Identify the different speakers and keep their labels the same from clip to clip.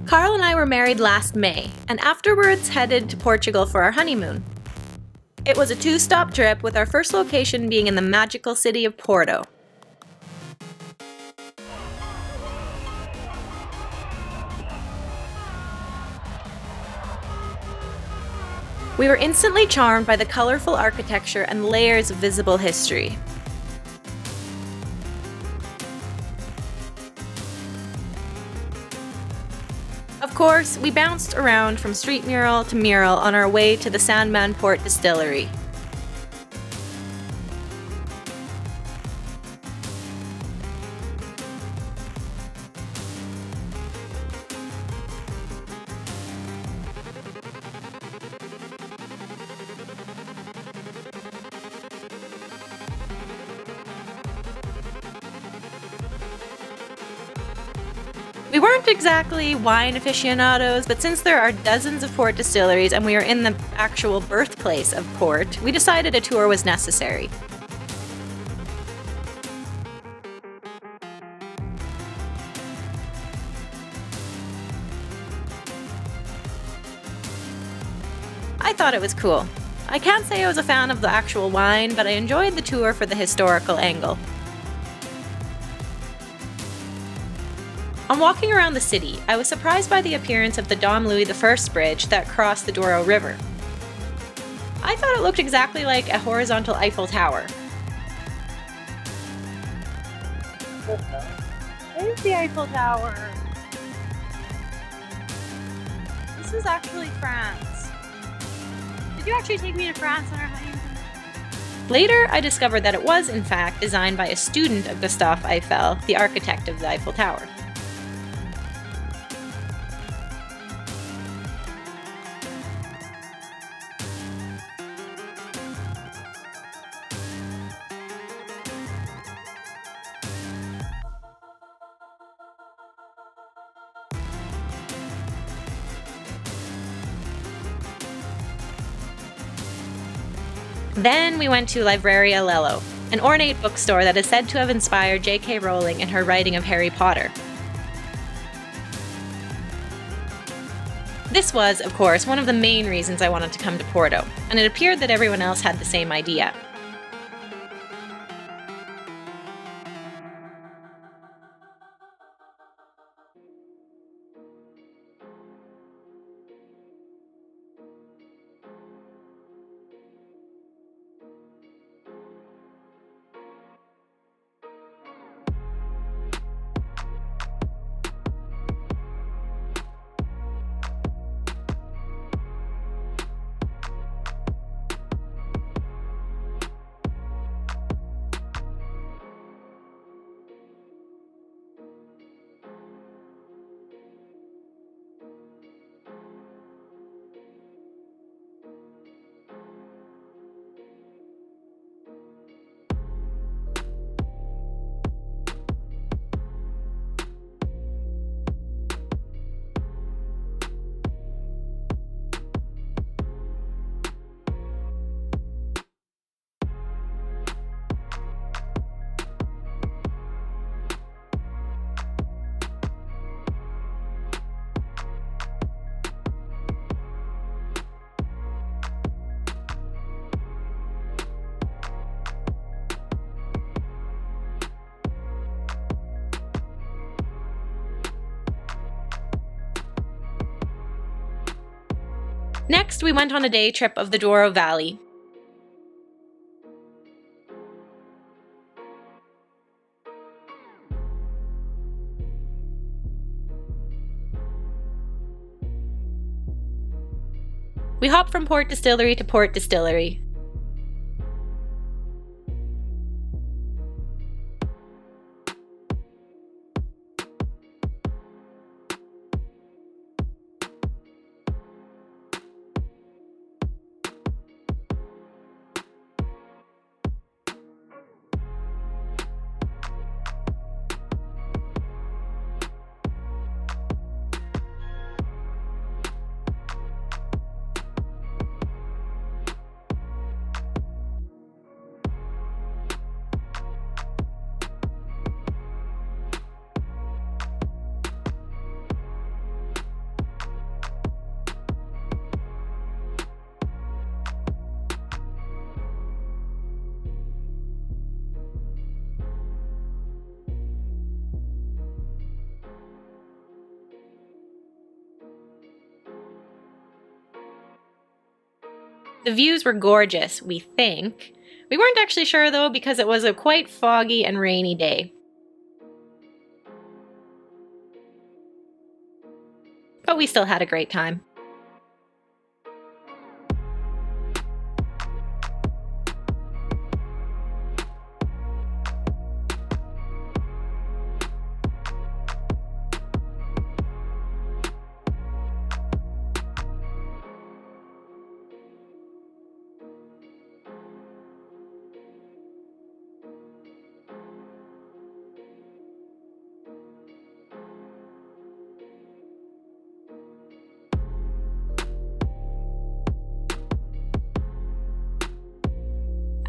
Speaker 1: Karl and I were married last May, and afterwards headed to Portugal for our honeymoon. It was a 2-stop trip, with our first location being in the magical city of Porto. We were instantly charmed by the colorful architecture and layers of visible history. Of course, we bounced around from street mural to mural on our way to the Sandeman Port Distillery. We weren't exactly wine aficionados, but since there are dozens of port distilleries and we are in the actual birthplace of port, we decided a tour was necessary. I thought it was cool. I can't say I was a fan of the actual wine, but I enjoyed the tour for the historical angle. On walking around the city, I was surprised by the appearance of the Dom Louis I bridge that crossed the Douro River. I thought it looked exactly like a horizontal Eiffel Tower. There's the Eiffel Tower. This is actually France. Did you actually take me to France on our honeymoon? Later, I discovered that it was, in fact, designed by a student of Gustave Eiffel, the architect of the Eiffel Tower. Then we went to Livraria Lello, an ornate bookstore that is said to have inspired J.K. Rowling in her writing of Harry Potter. This was, of course, one of the main reasons I wanted to come to Porto, and it appeared that everyone else had the same idea. Next, we went on a day trip of the Duoro Valley. We hopped from port distillery to port distillery. The views were gorgeous, we think. We weren't actually sure though because it was a quite foggy and rainy day. But we still had a great time.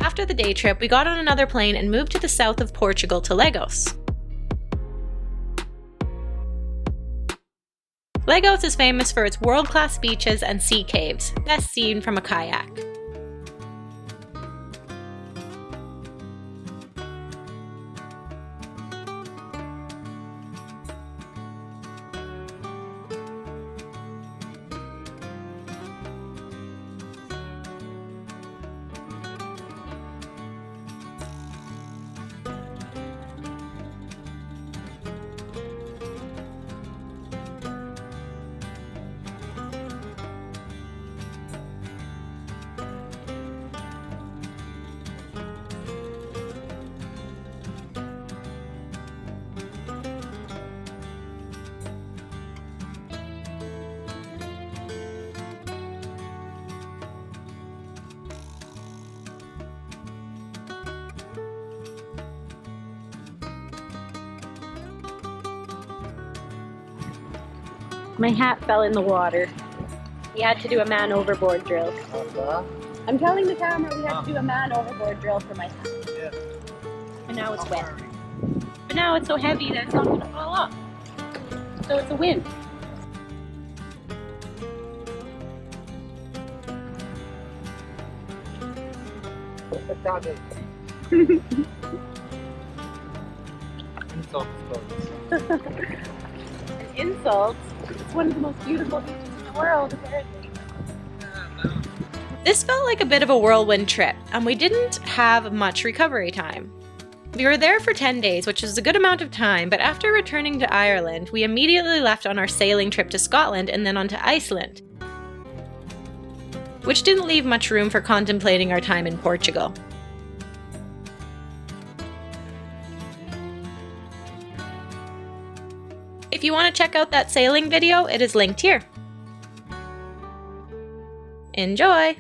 Speaker 1: After the day trip, we got on another plane and moved to the south of Portugal to Lagos. Lagos is famous for its world-class beaches and sea caves, best seen from a kayak. My hat fell in the water. We had to do a man overboard drill. I'm telling the camera we had to do a man overboard drill for my hat. Yeah. And now it's wet. But now it's so heavy that it's not going to fall off. So it's a win. Insult. It's one of the most beautiful beaches in the world, apparently. This felt like a bit of a whirlwind trip, and we didn't have much recovery time. We were there for 10 days, which is a good amount of time, but after returning to Ireland, we immediately left on our sailing trip to Scotland and then on to Iceland, which didn't leave much room for contemplating our time in Portugal. If you want to check out that sailing video, it is linked here. Enjoy!